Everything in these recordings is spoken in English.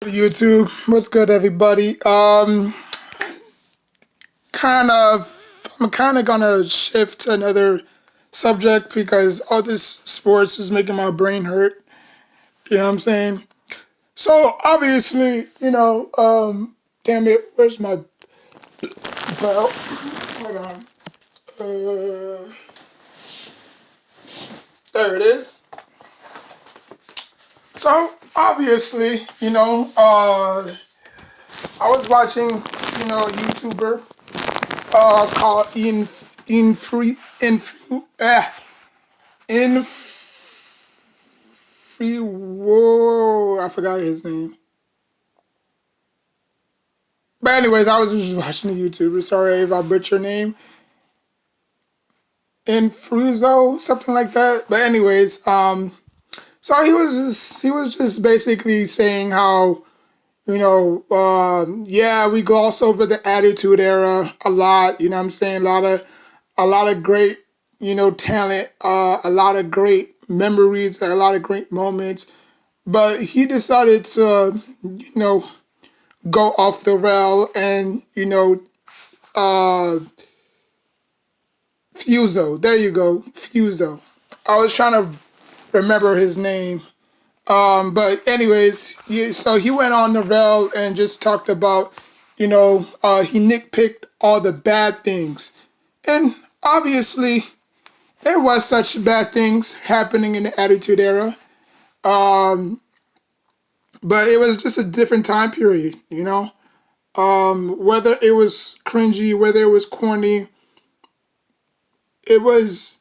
YouTube, what's good, everybody? I'm kind of gonna shift to another subject because all this sports is making my brain hurt. You know what I'm saying? So obviously, damn it, where's my belt? Hold on. Uh, there it is. So obviously, I was watching, a YouTuber called In Free In Free. Whoa, I forgot his name. But anyways, I was just watching the YouTuber. Sorry if I butcher your name. In Fruzo, something like that. But anyways, so he was just basically saying how yeah, we gloss over the Attitude Era a lot. You know what I'm saying? A lot of great, talent, a lot of great memories, a lot of great moments. But he decided to, go off the rail and, Fuso. There you go, Fuso. I was trying to remember his name. But anyways, so he went on the rail and just talked about, he nitpicked all the bad things. And obviously, there was such bad things happening in the Attitude Era. But it was just a different time period, Whether it was cringy, whether it was corny, it was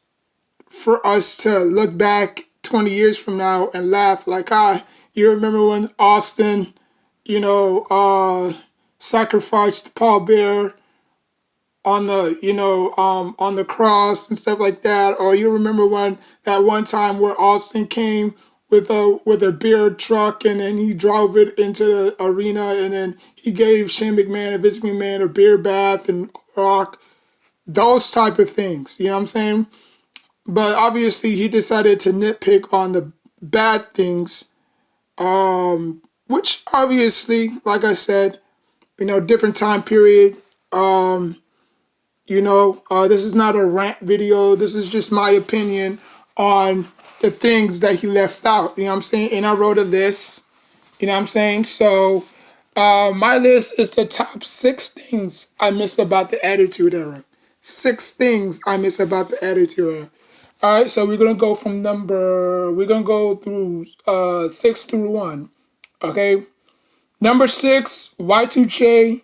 for us to look back 20 years from now and laugh like, you remember when Austin, you know, uh, sacrificed Paul Bear on the cross and stuff like that, or you remember when that one time where Austin came with a beer truck and then he drove it into the arena and then he gave Shane McMahon and Vince McMahon a beer bath and rock those type of things. You know what I'm saying? But obviously he decided to nitpick on the bad things, which obviously, like I said, different time period. This is not a rant video. This is just my opinion on the things that he left out. You know what I'm saying? And I wrote a list. You know what I'm saying? So my list is the top 6 things I miss about the Attitude Era. 6 things I miss about the Attitude Era. All right, so we're gonna go through 6 through 1. Okay, number 6, Y2J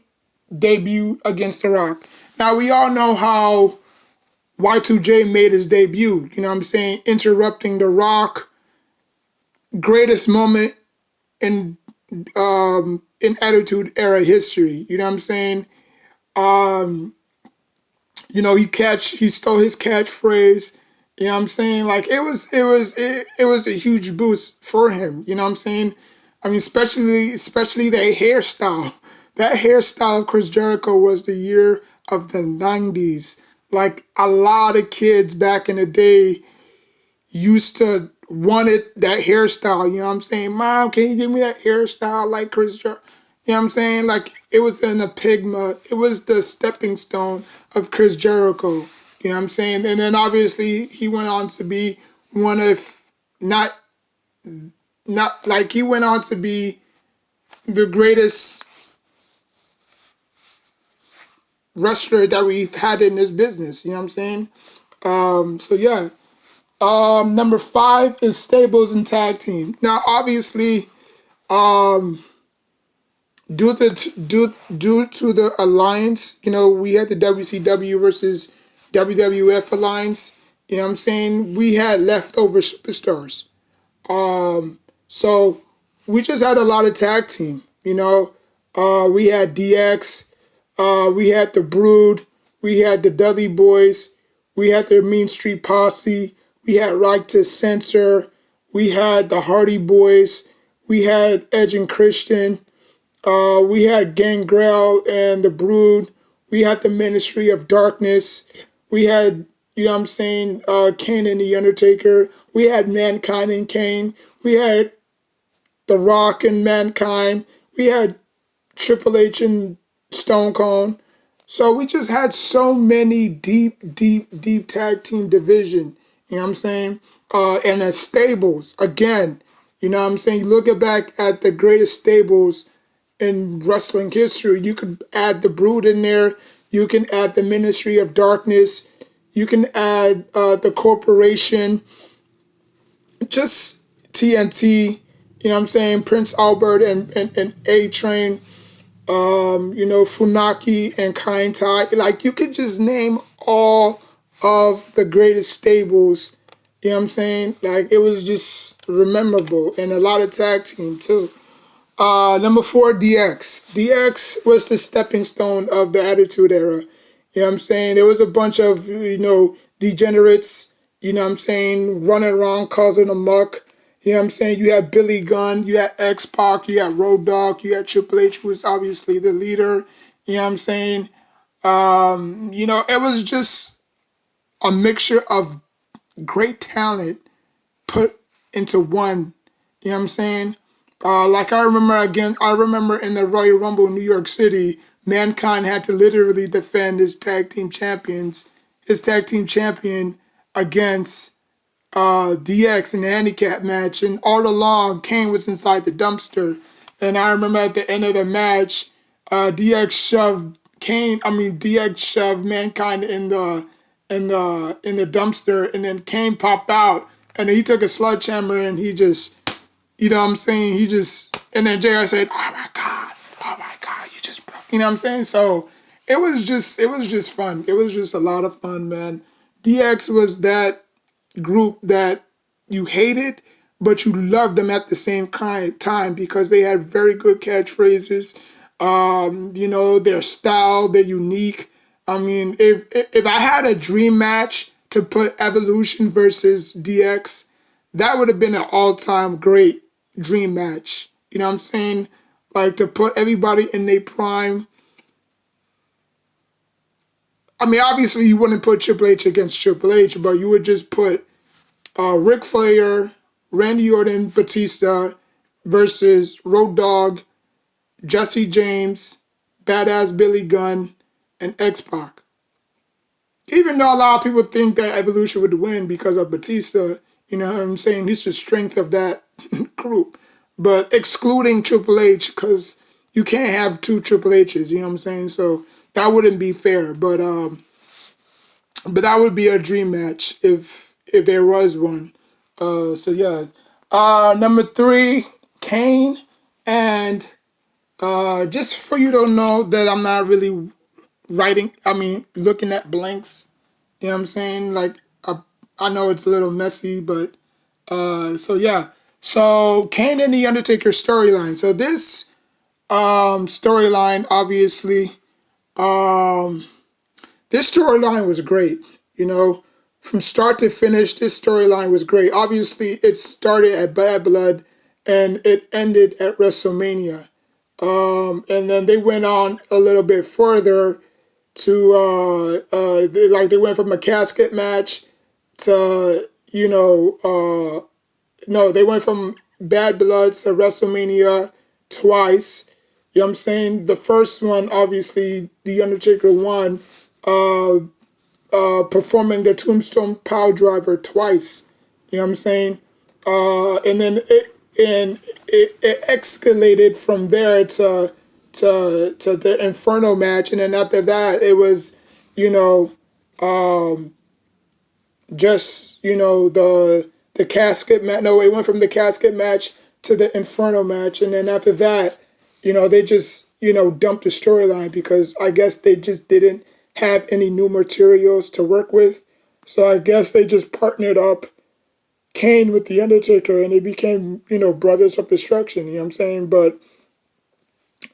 debut against The Rock. Now we all know how Y2J made his debut. You know what I'm saying? Interrupting The Rock, greatest moment in Attitude Era history. You know what I'm saying? He stole his catchphrase. You know what I'm saying? Like it was a huge boost for him. You know what I'm saying? I mean, especially that hairstyle. That hairstyle of Chris Jericho was the year of the '90s. Like a lot of kids back in the day used to wanted that hairstyle. You know what I'm saying? Mom, can you give me that hairstyle like Chris Jericho? You know what I'm saying? Like it was an epigma. It was the stepping stone of Chris Jericho. You know what I'm saying? And then obviously he went on to be one of not not like he went on to be the greatest wrestler that we've had in this business. You know what I'm saying? So yeah. Number 5 is stables and tag team. Now obviously, due to the alliance, we had the WCW versus WWF alliance. You know what I'm saying? We had leftover superstars. So we just had a lot of tag team. We had DX, we had the Brood, we had the Dudley Boys, we had the Mean Street Posse, we had Right to Censor, we had the Hardy Boys, we had Edge and Christian, we had Gangrel and the Brood. We had the Ministry of Darkness. We had, Kane and the Undertaker. We had Mankind and Kane. We had The Rock and Mankind. we had Triple H and Stone Cold. So we just had so many deep tag team division. You know what I'm saying? And the stables again. You know what I'm saying? You look back at the greatest stables in wrestling history. You could add the Brood in there. You can add the Ministry of Darkness. You can add the Corporation. Just TNT. You know what I'm saying? Prince Albert and A Train. Funaki and Kaintai. Like, you could just name all of the greatest stables. You know what I'm saying? Like, it was just memorable. And a lot of tag team, too. Number 4, DX. DX was the stepping stone of the Attitude Era. You know what I'm saying? There was a bunch of, degenerates, you know what I'm saying, running around causing a muck. You know what I'm saying? You had Billy Gunn, you had X-Pac, you had Road Dogg, you had Triple H, who was obviously the leader. You know what I'm saying? It was just a mixture of great talent put into one. You know what I'm saying? I remember in the Royal Rumble in New York City, Mankind had to literally defend his tag team champion against DX in the handicap match, and all along Kane was inside the dumpster. And I remember at the end of the match, DX shoved Mankind in the dumpster, and then Kane popped out, and then he took a sledgehammer and he just, you know what I'm saying, and then JR said, oh my God, you just broke, you know what I'm saying? So it was just fun. It was just a lot of fun, man. DX was that group that you hated, but you loved them at the same time because they had very good catchphrases. Their style, they're unique. I mean, if I had a dream match to put Evolution versus DX, that would have been an all-time great dream match. You know what I'm saying? Like, to put everybody in their prime. I mean, obviously you wouldn't put Triple H against Triple H, but you would just put Ric Flair, Randy Orton, Batista versus Road Dogg, Jesse James, Badass Billy Gunn, and X-Pac. Even though a lot of people think that Evolution would win because of Batista, you know what I'm saying? He's the strength of that group. But excluding Triple H, because you can't have two Triple H's, you know what I'm saying? So that wouldn't be fair. But that would be a dream match if there was one. So yeah. Number 3, Kane. And just for you to know that I'm not really looking at blanks. You know what I'm saying? Like, I know it's a little messy, but so yeah. So Kane and The Undertaker storyline. So this storyline, obviously, this storyline was great. You know, from start to finish, this storyline was great. Obviously, it started at Bad Blood and it ended at WrestleMania. And then they went on a little bit further to they went from a casket match to no, they went from Bad Blood to WrestleMania twice. You know what I'm saying? The first one, obviously, The Undertaker won, performing the Tombstone Power Driver twice. You know what I'm saying? And then it escalated from there to the Inferno match, and then after that, it was, the casket match. No, it went from the casket match to the Inferno match, and then after that, they just dumped the storyline because I guess they just didn't have any new materials to work with. So I guess they just partnered up Kane with The Undertaker, and they became, Brothers of Destruction, you know what I'm saying? But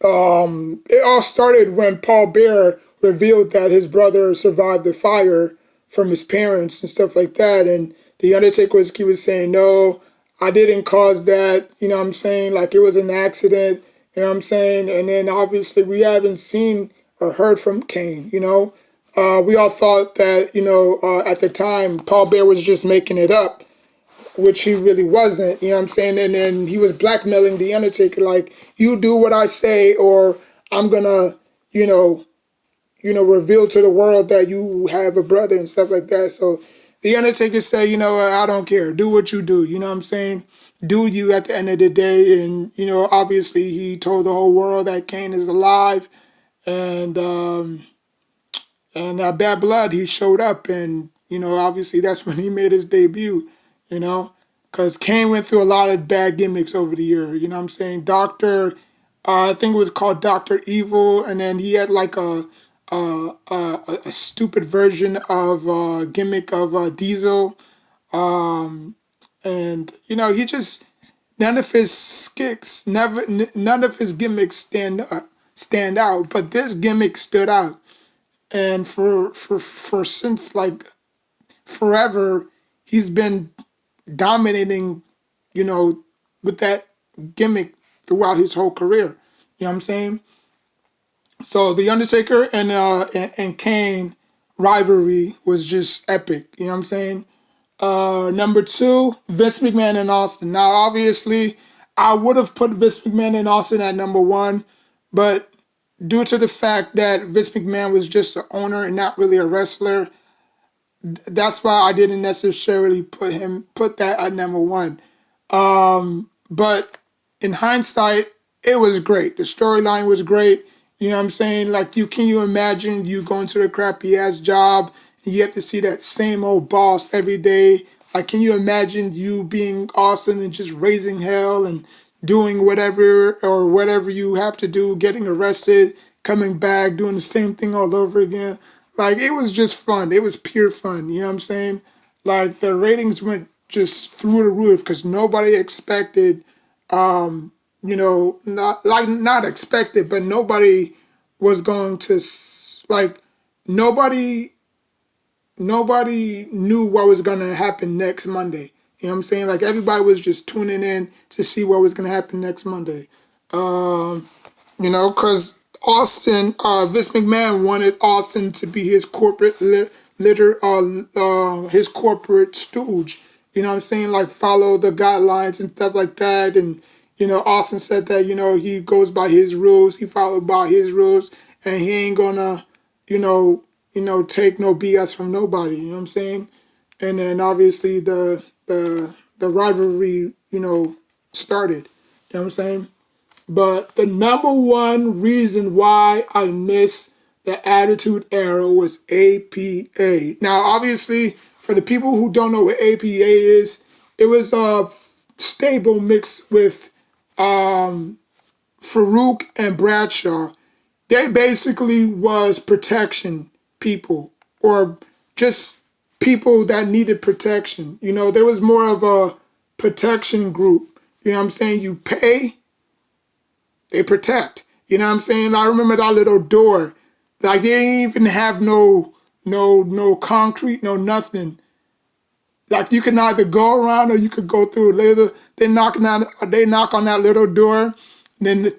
it all started when Paul Bearer revealed that his brother survived the fire from his parents and stuff like that. And The Undertaker he was saying, no, I didn't cause that, you know what I'm saying? Like, it was an accident, you know what I'm saying? And then obviously we haven't seen or heard from Kane, We all thought that, at the time, Paul Bearer was just making it up. which he really wasn't. You know what I'm saying? And then he was blackmailing the Undertaker, like, you do what I say, or I'm gonna, you know, reveal to the world that you have a brother and stuff like that. So the Undertaker said, I don't care. Do what you do. You know what I'm saying? Do you at the end of the day. And, obviously he told the whole world that Kane is alive. And Bad Blood, he showed up. And, obviously that's when he made his debut, you know? Because Kane went through a lot of bad gimmicks over the year. You know what I'm saying? I think it was called Dr. Evil. And then he had like a stupid version of gimmick of Diesel, and he just none of his skicks, none of his gimmicks stand out, but this gimmick stood out, and for since like forever, he's been dominating, you know, with that gimmick throughout his whole career. You know what I'm saying? So the Undertaker and Kane rivalry was just epic. You know what I'm saying? Number two, Vince McMahon and Austin. Now, obviously, I would have put Vince McMahon and Austin at number one, but due to the fact that Vince McMahon was just an owner and not really a wrestler, that's why I didn't necessarily put that at number one. But in hindsight, it was great. The storyline was great. You know what I'm saying? Like, can you imagine you going to the crappy ass job and you have to see that same old boss every day? Like, can you imagine you being Austin and just raising hell and doing whatever you have to do, getting arrested, coming back, doing the same thing all over again? Like, it was just fun. It was pure fun. You know what I'm saying? Like, the ratings went just through the roof because nobody expected, not expected, but nobody was going to like nobody nobody knew what was going to happen next Monday. You know what I'm saying? Like, everybody was just tuning in to see what was going to happen next Monday. Because Vince McMahon wanted Austin to be his corporate his corporate stooge. You know what I'm saying? Like, follow the guidelines and stuff like that. And, Austin said that, he goes by his rules, he followed by his rules, and he ain't gonna, you know, take no BS from nobody. You know what I'm saying? And then obviously the rivalry, started. You know what I'm saying? But the number one reason why I miss the Attitude Era was APA. Now, obviously, for the people who don't know what APA is, it was a stable mixed with Farouk and Bradshaw. They basically was protection people, or just people that needed protection. There was more of a protection group. You know what I'm saying? You pay, they protect. You know what I'm saying? I remember that little door. Like, they didn't even have no concrete, no nothing. Like, you can either go around or you could go through later. They knock on that little door, and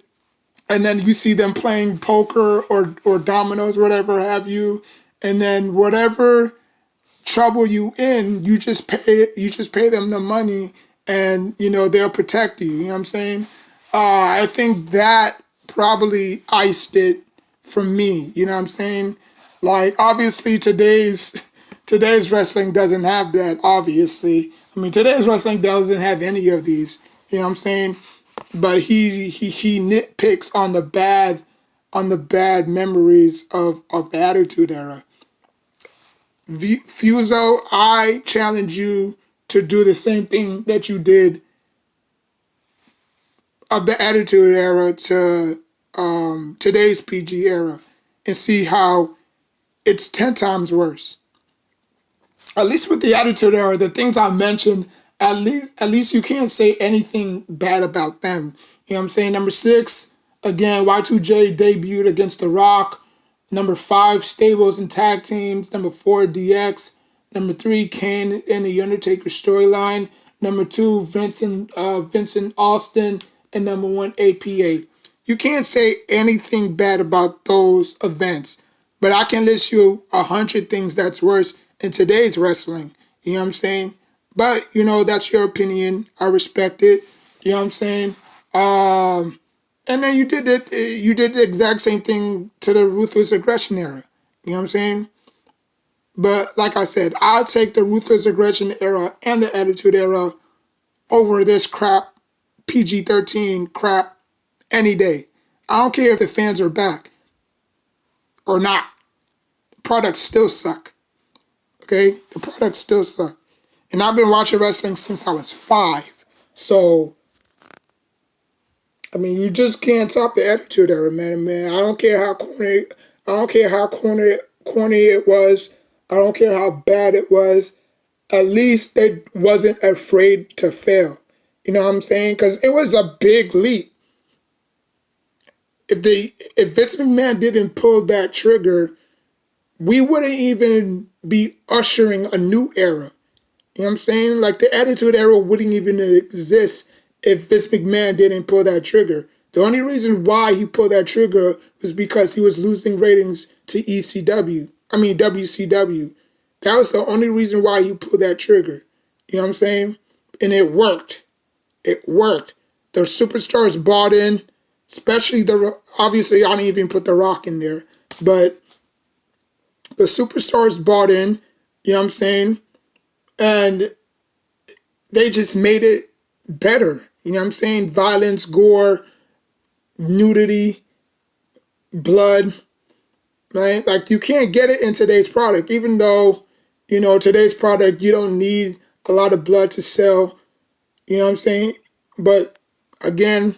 then you see them playing poker or dominoes, whatever have you. And then whatever trouble you in, you just pay them the money, and they'll protect you. You know what I'm saying? I think that probably iced it for me. You know what I'm saying? Like, obviously today's wrestling doesn't have that. Obviously, I mean, today's wrestling doesn't have any of these. You know what I'm saying? But he nitpicks on the bad memories of the Attitude Era. Fuso, I challenge you to do the same thing that you did of the Attitude Era to today's PG era, and see how it's 10 times worse. At least with the Attitude Era, the things I mentioned, at least you can't say anything bad about them. You know what I'm saying? Number 6, again, Y2J debuted against The Rock. Number 5, Stables and Tag Teams. Number 4, DX. Number 3, Kane and The Undertaker storyline. Number 2, Vincent Austin. And number 1, APA. You can't say anything bad about those events, but I can list you 100 things that's worse in today's wrestling. You know what I'm saying? But that's your opinion. I respect it. You know what I'm saying? And then you did the exact same thing to the ruthless aggression era. You know what I'm saying? But like I said, I'll take the ruthless aggression era and the attitude era over this crap, PG-13 crap, any day. I don't care if the fans are back or not. Products still suck. Okay? The products still suck. And I've been watching wrestling since I was 5. So, I mean, you just can't top the attitude era, man. I don't care how corny. I don't care how corny it was. I don't care how bad it was. At least they wasn't afraid to fail. You know what I'm saying? Because it was a big leap. If Vince McMahon didn't pull that trigger, we wouldn't even be ushering a new era. You know what I'm saying? Like the Attitude Era wouldn't even exist if Vince McMahon didn't pull that trigger. The only reason why he pulled that trigger was because he was losing ratings to WCW. That was the only reason why he pulled that trigger. You know what I'm saying? And it worked. It worked. The superstars bought in, especially obviously I didn't even put The Rock in there, but the superstars bought in, you know what I'm saying? And they just made it better. You know what I'm saying? Violence, gore, nudity, blood, right? Like you can't get it in today's product, even though, today's product, you don't need a lot of blood to sell. You know what I'm saying? But again,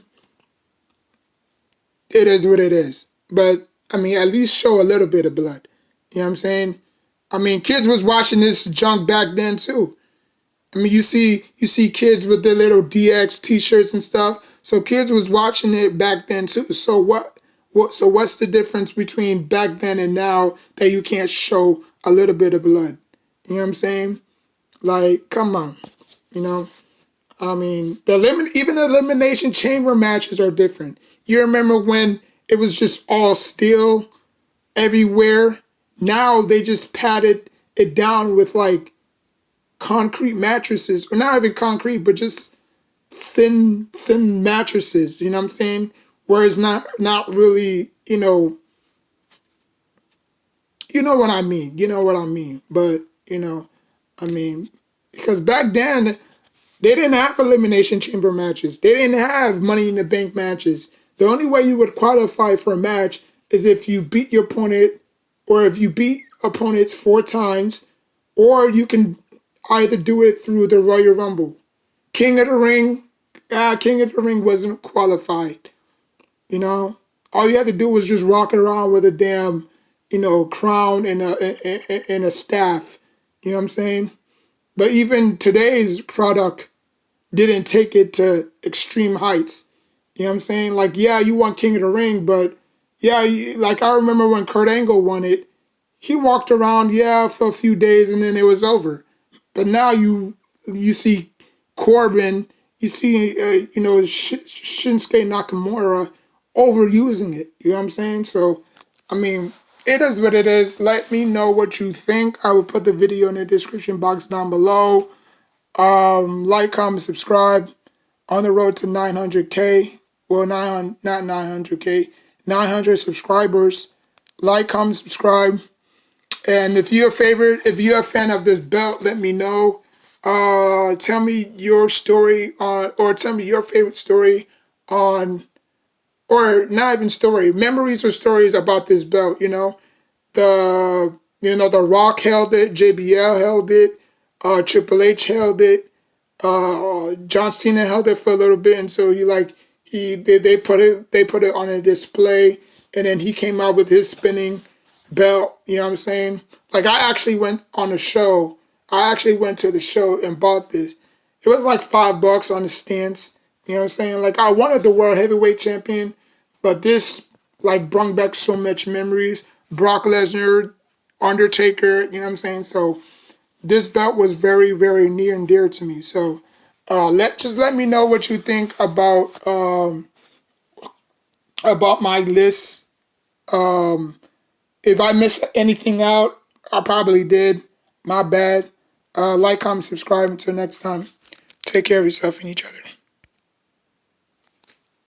it is what it is. But I mean, at least show a little bit of blood. You know what I'm saying? I mean, kids was watching this junk back then too. I mean, you see kids with their little DX T-shirts and stuff. So kids was watching it back then too. So what's the difference between back then and now that you can't show a little bit of blood? You know what I'm saying? Like, come on. You know, I mean, even the Elimination Chamber matches are different. You remember when it was just all steel everywhere? Now they just patted it down with like concrete mattresses, or not even concrete, but just thin mattresses. You know what I'm saying? Where it's not really, you know what I mean. You know what I mean. But I mean, because back then they didn't have elimination chamber matches. They didn't have Money in the Bank matches. The only way you would qualify for a match is if you beat your opponent, or if you beat opponents 4 times, or you can either do it through the Royal Rumble. King of the Ring wasn't qualified. You know, all you had to do was just rock around with a damn, crown and a staff. You know what I'm saying? But even today's product didn't take it to extreme heights. You know what I'm saying? Like, yeah, you won King of the Ring, but yeah, like I remember when Kurt Angle won it, he walked around, yeah, for a few days and then it was over. But now you see Corbin, you see, Shinsuke Nakamura overusing it. You know what I'm saying? So, I mean, it is what it is. Let me know what you think. I will put the video in the description box down below. Like, comment, subscribe. On the road to 900K. Well, 900, not 900K. 900 subscribers. Like, comment, subscribe. And if you're a fan of this belt, let me know. Tell me your story on, or tell me your favorite story on, or not even story, memories or stories about this belt. The Rock held it, JBL held it, Triple H held it, John Cena held it for a little bit, and so they put it on a display, and then he came out with his spinning belt. You know what I'm saying? Like I actually went on a show. I actually went to the show and bought this. It was like $5 on the stands. You know what I'm saying? Like I wanted the world heavyweight champion, but this like brought back so much memories. Brock Lesnar, Undertaker. You know what I'm saying? So this belt was very, very near and dear to me. So let me know what you think about my list. If I missed anything out, I probably did. My bad. Like, comment, subscribe. Until next time, take care of yourself and each other.